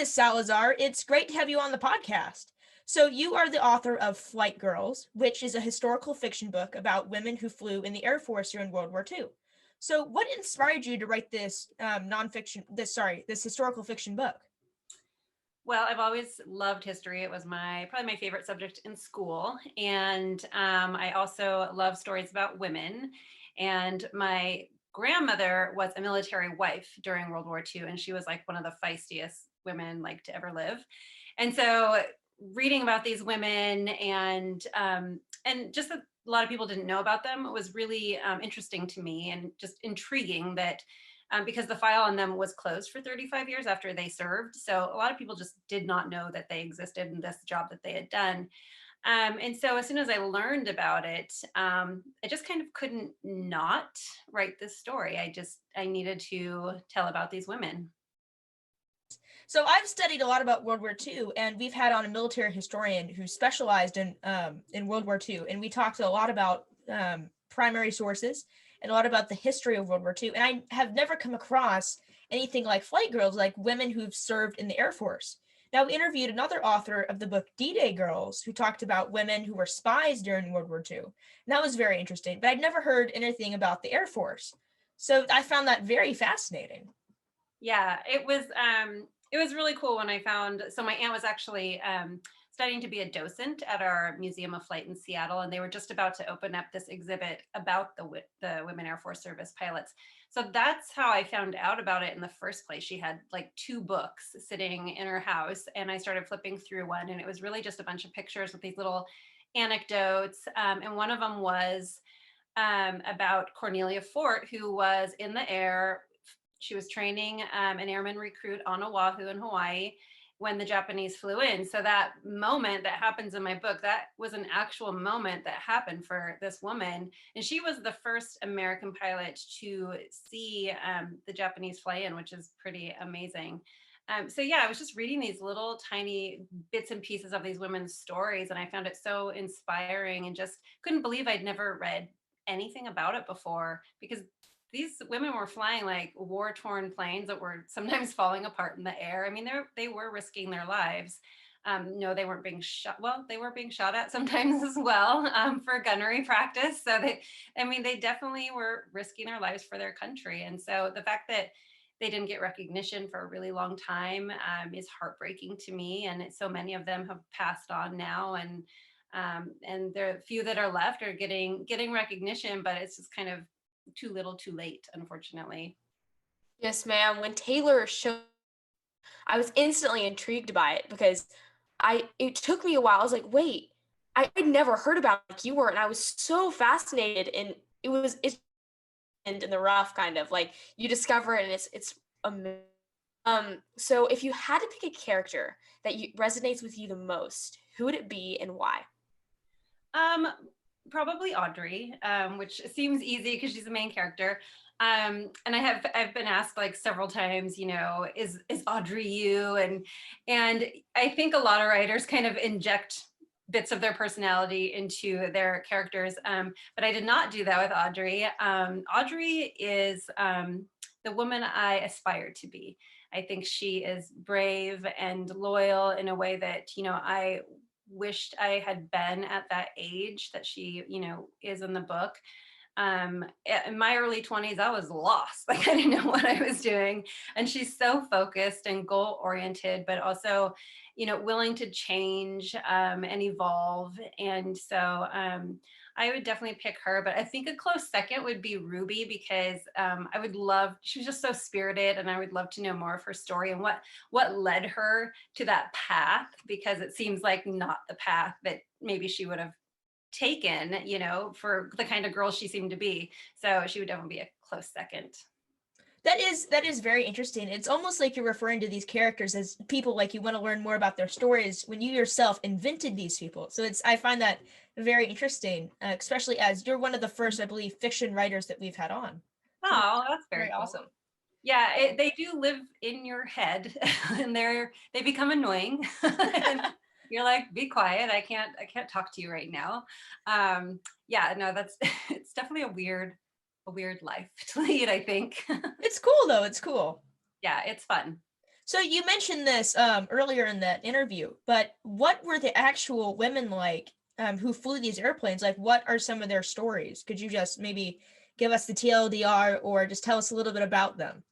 Ms. Salazar. It's great to have you on the podcast. So, you are the author of Flight Girls, which is a historical fiction book about women who flew in the Air Force during World War II. So, what inspired you to write this this historical fiction book? Well, I've always loved history. It was probably my favorite subject in school, and I also love stories about women. And my grandmother was a military wife during World War II, and she was like one of the feistiest women like to ever live. And so, reading about these women and just that a lot of people didn't know about them was really interesting to me and just intriguing that because the file on them was closed for 35 years after they served. So a lot of people just did not know that they existed in this job that they had done. And so as soon as I learned about it, I just kind of couldn't not write this story. I needed to tell about these women. So, I've studied a lot about World War II, and we've had on a military historian who specialized in World War II, and we talked a lot about primary sources and a lot about the history of World War II. And I have never come across anything like Flight Girls, like women who've served in the Air Force. Now, we interviewed another author of the book D-Day Girls, who talked about women who were spies during World War II. And that was very interesting, but I'd never heard anything about the Air Force. So I found that very fascinating. Yeah, it was really cool when I found. So my aunt was actually studying to be a docent at our Museum of Flight in Seattle, and they were just about to open up this exhibit about the Women Air Force Service pilots. So that's how I found out about it in the first place. She had like two books sitting in her house, and I started flipping through one, and it was really just a bunch of pictures with these little anecdotes. And one of them was about Cornelia Fort, who was in the air. She was training an airman recruit on Oahu in Hawaii when the Japanese flew in. So that moment that happens in my book, that was an actual moment that happened for this woman. And she was the first American pilot to see the Japanese fly in, which is pretty amazing. So yeah, I was just reading these little tiny bits and pieces of these women's stories, and I found it so inspiring and just couldn't believe I'd never read anything about it before, because these women were flying like war-torn planes that were sometimes falling apart in the air. I mean, they were risking their lives. No, they weren't being shot. Well, they were being shot at sometimes as well for gunnery practice. So they definitely were risking their lives for their country. And so the fact that they didn't get recognition for a really long time is heartbreaking to me. And so many of them have passed on now, and there are few that are left are getting recognition, but it's just kind of too little too late, unfortunately. Yes, ma'am. When Taylor showed, I was instantly intrigued by it because it took me a while. I was like, wait, I'd never heard about it like you were, and I was so fascinated, and it's in the rough kind of like you discover it, and it's amazing. So if you had to pick a character that resonates with you the most, who would it be and why? Probably Audrey, which seems easy because she's the main character. And I've been asked like several times, is Audrey you? And I think a lot of writers kind of inject bits of their personality into their characters. But I did not do that with Audrey. Audrey is the woman I aspire to be. I think she is brave and loyal in a way that, I wished I had been at that age that she, is in the book. In my early 20s, I was lost. Like I didn't know what I was doing. And she's so focused and goal oriented, but also, willing to change and evolve. And so I would definitely pick her, but I think a close second would be Ruby, because she was just so spirited, and I would love to know more of her story and what led her to that path, because it seems like not the path that maybe she would have taken, for the kind of girl she seemed to be. So she would definitely be a close second. That is very interesting. It's almost like you're referring to these characters as people like you want to learn more about their stories when you yourself invented these people. So I find that very interesting, especially as you're one of the first, I believe, fiction writers that we've had on. So Oh, that's very cool. awesome. Yeah, they do live in your head, and they become annoying. And you're like, be quiet. I can't talk to you right now. Yeah, no, it's definitely a weird life to lead, I think. It's cool though. It's cool. Yeah, it's fun. So you mentioned this earlier in that interview, but what were the actual women like who flew these airplanes? Like, what are some of their stories? Could you just maybe give us the TLDR or just tell us a little bit about them?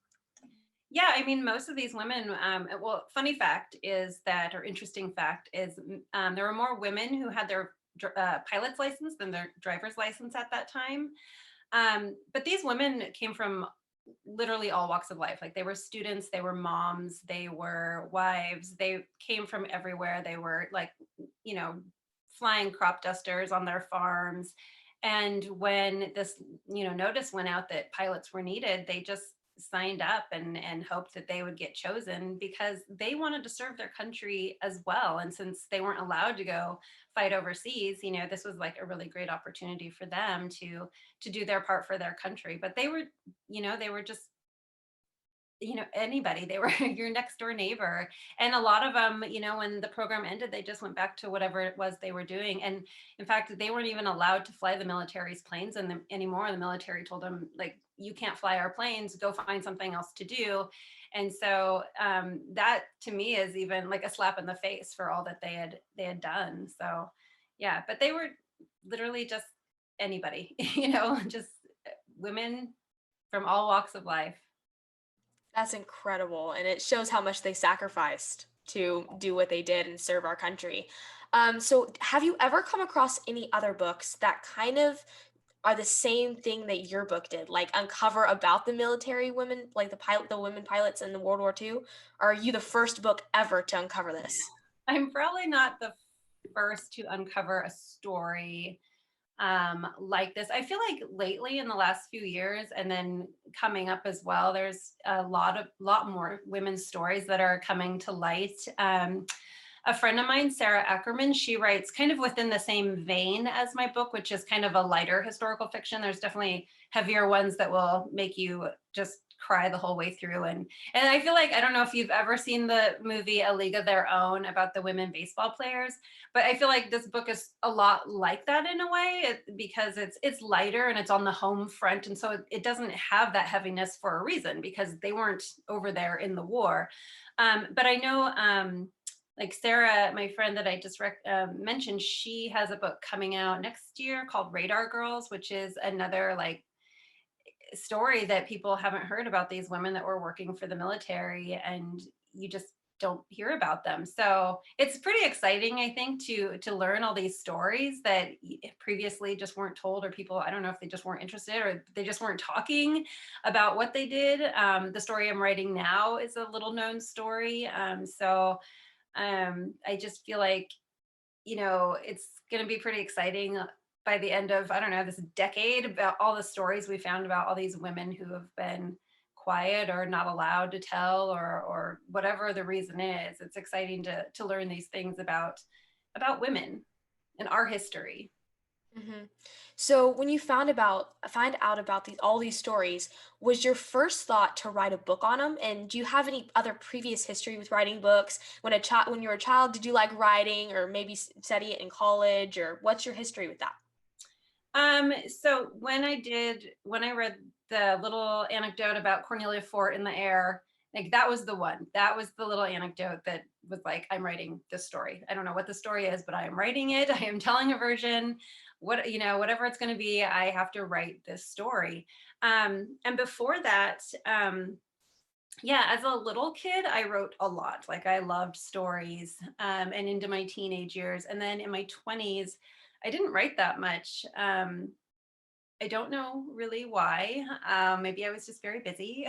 Yeah, I mean, most of these women, well, funny fact is that, or interesting fact is, there were more women who had their pilot's license than their driver's license at that time. But these women came from literally all walks of life. Like they were students, they were moms, they were wives, they came from everywhere. They were like, you know, flying crop dusters on their farms. And when this, notice went out that pilots were needed, they just signed up and hoped that they would get chosen because they wanted to serve their country as well. And since they weren't allowed to go fight overseas, this was like a really great opportunity for them to do their part for their country. But they were just, anybody. They were your next door neighbor. And a lot of them, when the program ended, they just went back to whatever it was they were doing. And in fact, they weren't even allowed to fly the military's planes anymore. The military told them, like, you can't fly our planes, go find something else to do. And so that to me is even like a slap in the face for all that they had done. So yeah, but they were literally just anybody, just women from all walks of life. That's incredible. And it shows how much they sacrificed to do what they did and serve our country. So, have you ever come across any other books that kind of are the same thing that your book did, like uncover about the military women, like the women pilots in the World War II? Or are you the first book ever to uncover this? I'm probably not the first to uncover a story like this. I feel like lately in the last few years, and then coming up as well, there's a lot more women's stories that are coming to light. A friend of mine, Sarah Ackerman, she writes kind of within the same vein as my book, which is kind of a lighter historical fiction. There's definitely heavier ones that will make you just cry the whole way through. And I feel like, I don't know if you've ever seen the movie A League of Their Own about the women baseball players, but I feel like this book is a lot like that in a way, because it's lighter and it's on the home front. And so it doesn't have that heaviness for a reason, because they weren't over there in the war. But I know, like Sarah, my friend that I just mentioned, she has a book coming out next year called Radar Girls, which is another like story that people haven't heard about, these women that were working for the military, and you just don't hear about them. So it's pretty exciting, I think, to learn all these stories that previously just weren't told, or people, I don't know if they just weren't interested or they just weren't talking about what they did. The story I'm writing now is a little known story. I just feel like, it's going to be pretty exciting by the end of, I don't know, this decade, about all the stories we found about all these women who have been quiet or not allowed to tell, or whatever the reason is. It's exciting to learn these things about women and our history. Hmm. So when you find out about all these stories, was your first thought to write a book on them? And do you have any other previous history with writing books? When you were a child, did you like writing, or maybe study it in college, or what's your history with that? So when I read the little anecdote about Cornelia Fort in the air, like that was the one. That was the little anecdote that was like, I'm writing this story. I don't know what the story is, but I am writing it. I am telling a version. Whatever it's going to be, I have to write this story. And before that, yeah, as a little kid, I wrote a lot. Like I loved stories, and into my teenage years. And then in my 20s, I didn't write that much. I don't know really why. Maybe I was just very busy.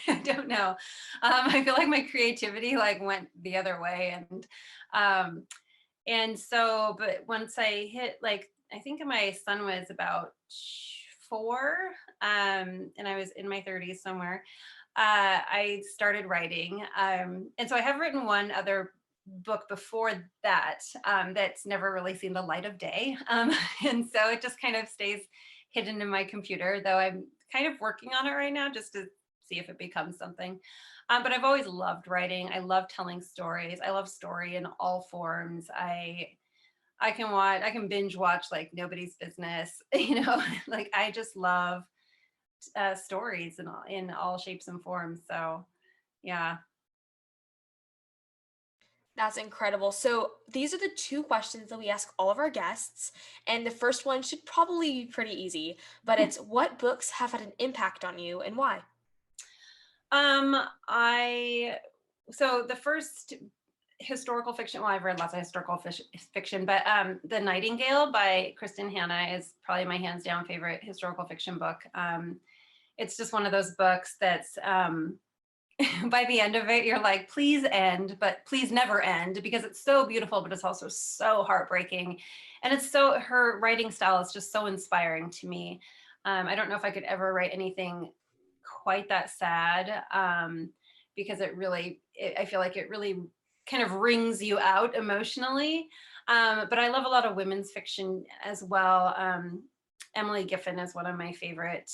I don't know. I feel like my creativity like went the other way. Um, but once I hit, like, I think my son was about 4, and I was in my 30s somewhere, I started writing. And so I have written one other book before that, that's never really seen the light of day. And so it just kind of stays hidden in my computer, though I'm kind of working on it right now just to see if it becomes something. But I've always loved writing. I love telling stories. I love story in all forms. I can binge watch like nobody's business, like I just love stories in all shapes and forms. So yeah. That's incredible. So these are the two questions that we ask all of our guests. And the first one should probably be pretty easy, but it's what books have had an impact on you and why? I so the first historical fiction, well, I've read lots of historical fiction, but The Nightingale by Kristen Hanna is probably my hands down favorite historical fiction book. It's just one of those books that's by the end of it, you're like, please end, but please never end, because it's so beautiful, but it's also so heartbreaking. And it's so, her writing style is just so inspiring to me. I don't know if I could ever write anything quite that sad, because I feel like it really kind of wrings you out emotionally. But I love a lot of women's fiction as well. Emily Giffin is one of my favorite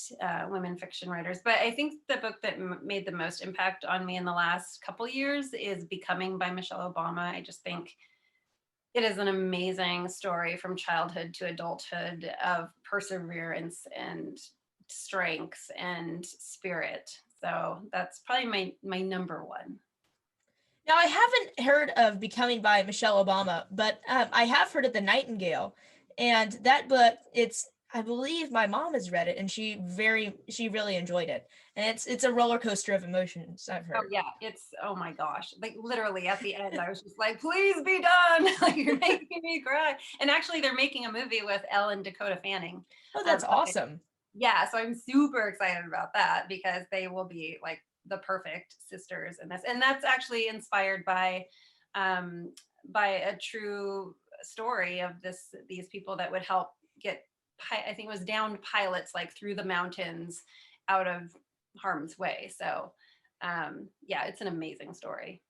women fiction writers. But I think the book that made the most impact on me in the last couple years is Becoming by Michelle Obama. I just think it is an amazing story from childhood to adulthood of perseverance and strength and spirit. So that's probably my number one. Now, I haven't heard of Becoming by Michelle Obama, but I have heard of The Nightingale, and that book, I believe my mom has read it, and she really enjoyed it, and it's a roller coaster of emotions, I've Oh heard. yeah, it's, oh my gosh, like literally at the end, I was just like, please be done. Like, you're making me cry. And actually, they're making a movie with Elle and Dakota Fanning. Oh, that's So awesome. yeah, so I'm super excited about that because they will be like the perfect sisters in this. And that's actually inspired um by a true story of these people that would help get, I think it was downed pilots like through the mountains out of harm's way. So yeah, it's an amazing story.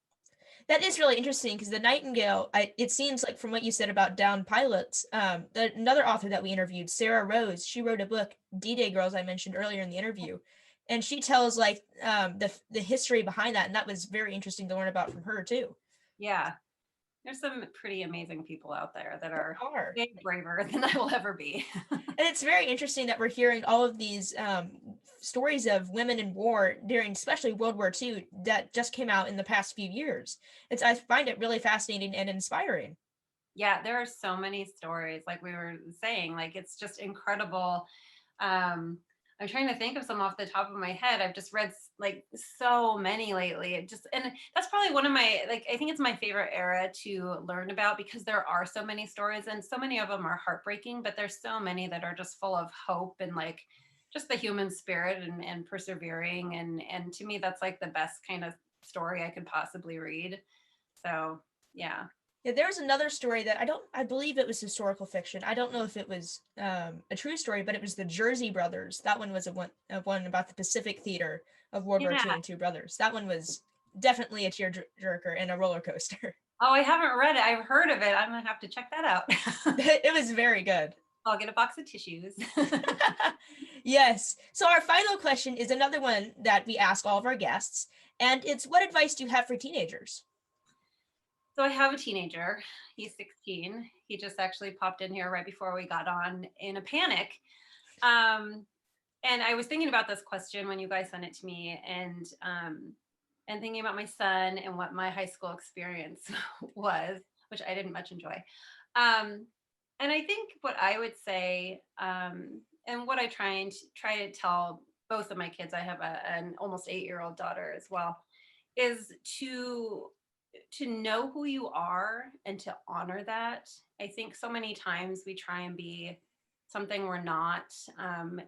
That is really interesting because The Nightingale, it seems like from what you said about downed pilots, another author that we interviewed, Sarah Rose, she wrote a book, D-Day Girls, I mentioned earlier in the interview, and she tells like the history behind that, and that was very interesting to learn about from her too. Yeah, there's some pretty amazing people out there that There are are. way braver than I will ever be. And it's very interesting that we're hearing all of these stories of women in war during, especially World War II, that just came out in the past few years. I find it really fascinating and inspiring. Yeah, there are so many stories, like we were saying, like it's just incredible. I'm trying to think of some off the top of my head. I've just read like so many lately. And that's probably one of my, like, I think it's my favorite era to learn about because there are so many stories and so many of them are heartbreaking, but there's so many that are just full of hope and like just the human spirit and persevering. And to me, that's like the best kind of story I could possibly read. So yeah. Yeah, there was another story that I believe it was historical fiction. I don't know if it was a true story, but it was the Jersey Brothers. That one was a one about the Pacific Theater of World War II Yeah. and two brothers. That one was definitely a tearjerker and a roller coaster. Oh, I haven't read it. I've heard of it. I'm gonna have to check that out. It was very good. I'll get a box of tissues. Yes. So our final question is another one that we ask all of our guests, and it's what advice do you have for teenagers? So I have a teenager. He's 16. He just actually popped in here right before we got on in a panic. And I was thinking about this question when you guys sent it to me, and thinking about my son and what my high school experience was, which I didn't much enjoy. And I think what I would say, and what I try to tell both of my kids, I have an almost 8-year-old daughter as well, is to know who you are and to honor that. I think so many times we try and be something we're not.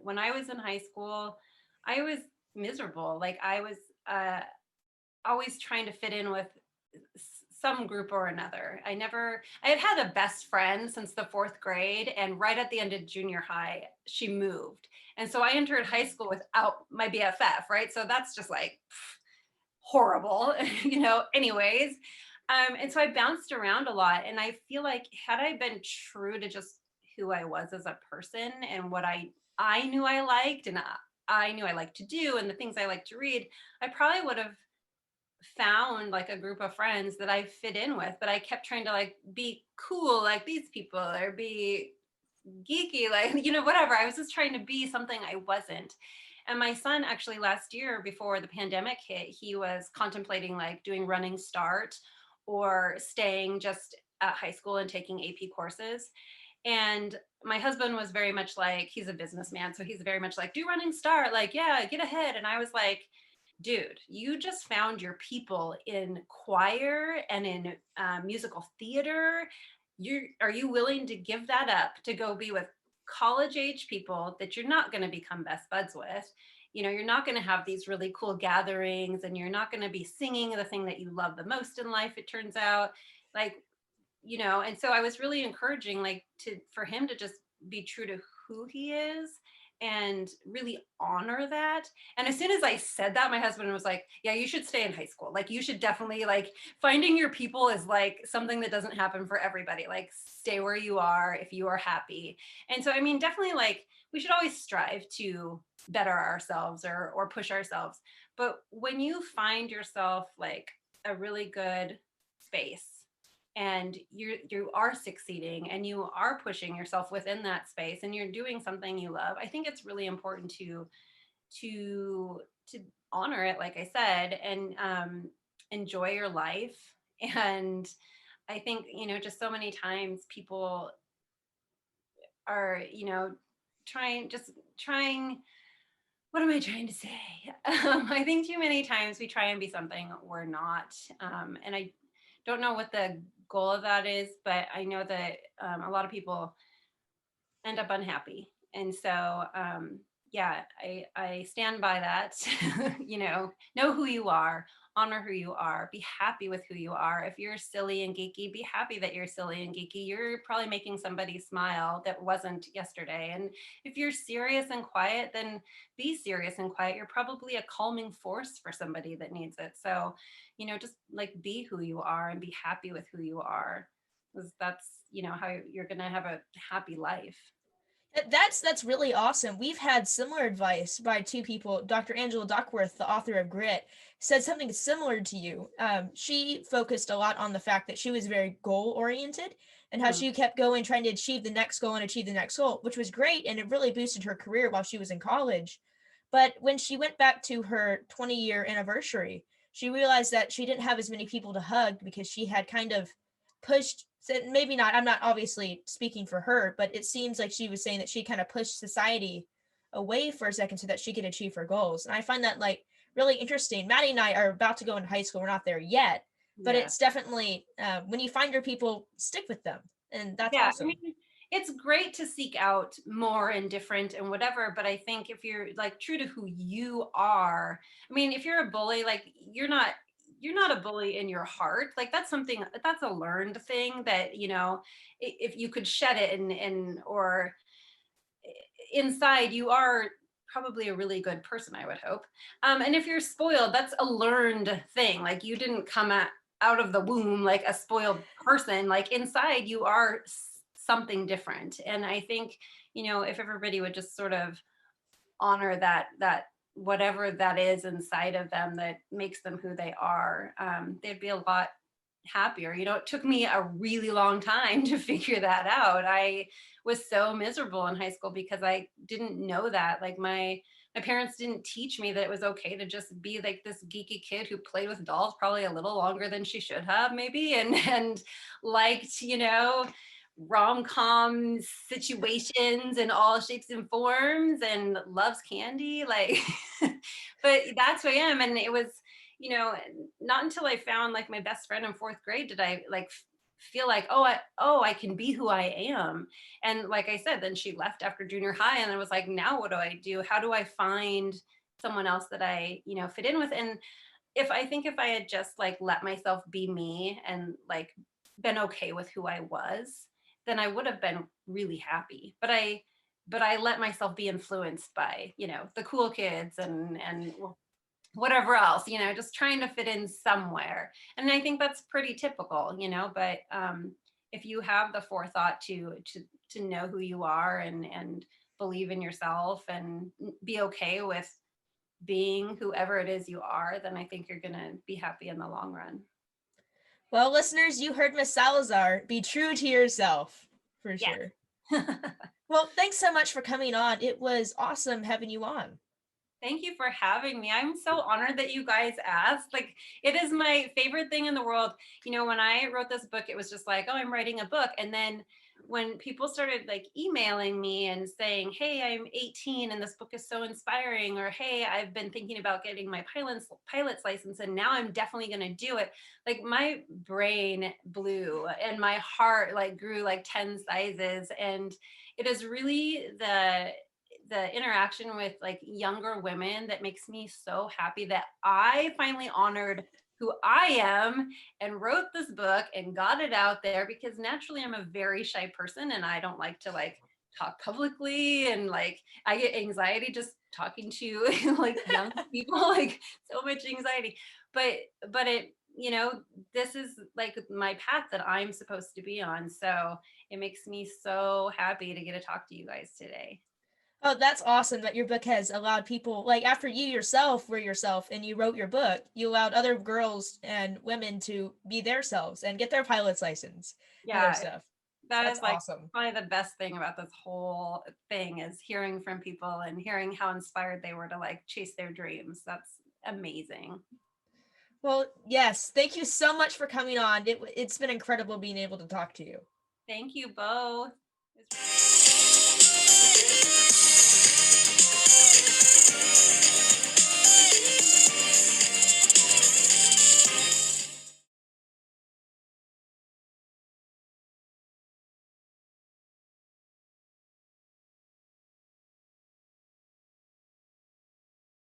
When I was in high school, I was miserable. Like I was always trying to fit in with some group or another. I had a best friend since the 4th grade, and right at the end of junior high, she moved. And so I entered high school without my BFF, right? So that's just like horrible, anyways. And so I bounced around a lot. And I feel like had I been true to just who I was as a person and what I knew I liked and I knew I liked to do and the things I like to read, I probably would have found like a group of friends that I fit in with, but I kept trying to like be cool like these people or be geeky, like, whatever. I was just trying to be something I wasn't. And my son actually last year before the pandemic hit, he was contemplating like doing Running Start or staying just at high school and taking AP courses. And my husband was very much like, he's a businessman, so he's very much like, do running start, like, yeah, get ahead. And I was like, dude, you just found your people in choir and in musical theater. Are you willing to give that up to go be with college age people that you're not going to become best buds with? You know, you're not going to have these really cool gatherings, and you're not going to be singing the thing that you love the most in life, it turns out. Like, you know, and so I was really encouraging, like, for him to just be true to who he is and really honor that. And as soon as I said that, my husband was like, yeah, you should stay in high school. Like, you should definitely, like, finding your people is like something that doesn't happen for everybody. Like, stay where you are if you are happy. And so, I mean, definitely, like, we should always strive to better ourselves or push ourselves. But when you find yourself like a really good space, and you are succeeding and you are pushing yourself within that space and you're doing something you love, I think it's really important to honor it, like I said, and enjoy your life. And I think, you know, just so many times people are, you know, trying, what am I trying to say? I think too many times we try and be something we're not. And I don't know what the goal of that is, but I know that a lot of people end up unhappy. And so, yeah, I stand by that. You know who you are, honor who you are, be happy with who you are. If you're silly and geeky, be happy that you're silly and geeky. You're probably making somebody smile that wasn't yesterday. And if you're serious and quiet, then be serious and quiet. You're probably a calming force for somebody that needs it. So, you know, just like be who you are and be happy with who you are, because that's, you know, how you're going to have a happy life. That's really awesome. We've had similar advice by two people. Dr. Angela Duckworth, the author of Grit, said something similar to you. She focused a lot on the fact that she was very goal oriented and how she kept going, trying to achieve the next goal and achieve the next goal, which was great. And it really boosted her career while she was in college. But when she went back to her 20-year anniversary, she realized that she didn't have as many people to hug because she had kind of pushed, maybe not, I'm not obviously speaking for her, but it seems like she was saying that she kind of pushed society away for a second so that she could achieve her goals. And I find that like really interesting. Maddie and I are about to go into high school. We're not there yet, but Yeah. it's definitely when you find your people, stick with them. And that's Yeah, awesome. I mean, it's great to seek out more and different and whatever, but I think if you're like true to who you are, I mean, if you're a bully, like you're not a bully in your heart. Like that's a learned thing that, you know, if you could shed it and or inside you are probably a really good person, I would hope. And if you're spoiled, that's a learned thing. Like you didn't come out of the womb like a spoiled person. Like inside you are something different. And I think, you know, if everybody would just sort of honor that whatever that is inside of them that makes them who they are, they'd be a lot happier. You know, it took me a really long time to figure that out. I was so miserable in high school because I didn't know that. Like my parents didn't teach me that it was okay to just be like this geeky kid who played with dolls probably a little longer than she should have maybe, and liked, you know, rom-com situations in all shapes and forms and loves candy, like but that's who I am. And it was, you know, not until I found like my best friend in fourth grade did I like feel like, I can be who I am. And like I said, then she left after junior high, and I was like, now what do I do? How do I find someone else that I, you know, fit in with? And if I had just like let myself be me and like been okay with who I was, then I would have been really happy. But I let myself be influenced by, you know, the cool kids and whatever else, you know, just trying to fit in somewhere. And I think that's pretty typical, you know, but if you have the forethought to know who you are and believe in yourself and be okay with being whoever it is you are, then I think you're going to be happy in the long run. Well, listeners, you heard Miss Salazar. Be true to yourself, for sure. Well, thanks so much for coming on. It was awesome having you on. Thank you for having me. I'm so honored that you guys asked. Like, it is my favorite thing in the world. You know, when I wrote this book, it was just like, oh, I'm writing a book. And then when people started like emailing me and saying, hey, I'm 18 and this book is so inspiring, or hey, I've been thinking about getting my pilot's license and now I'm definitely going to do it. Like, my brain blew and my heart like grew like 10 sizes. And it is really the interaction with like younger women that makes me so happy that I finally honored who I am and wrote this book and got it out there, because naturally I'm a very shy person and I don't like to like talk publicly, and like I get anxiety just talking to like young people, like so much anxiety. But it, you know, this is like my path that I'm supposed to be on. So it makes me so happy to get to talk to you guys today. Oh, that's awesome that your book has allowed people, like after you yourself were yourself and you wrote your book, you allowed other girls and women to be their selves and get their pilot's license and their Yeah, stuff. that That's is like awesome. probably the best thing about this whole thing, is hearing from people and hearing how inspired they were to like chase their dreams. That's amazing. Well, yes, thank you so much for coming on. It's been incredible being able to talk to you. Thank you both.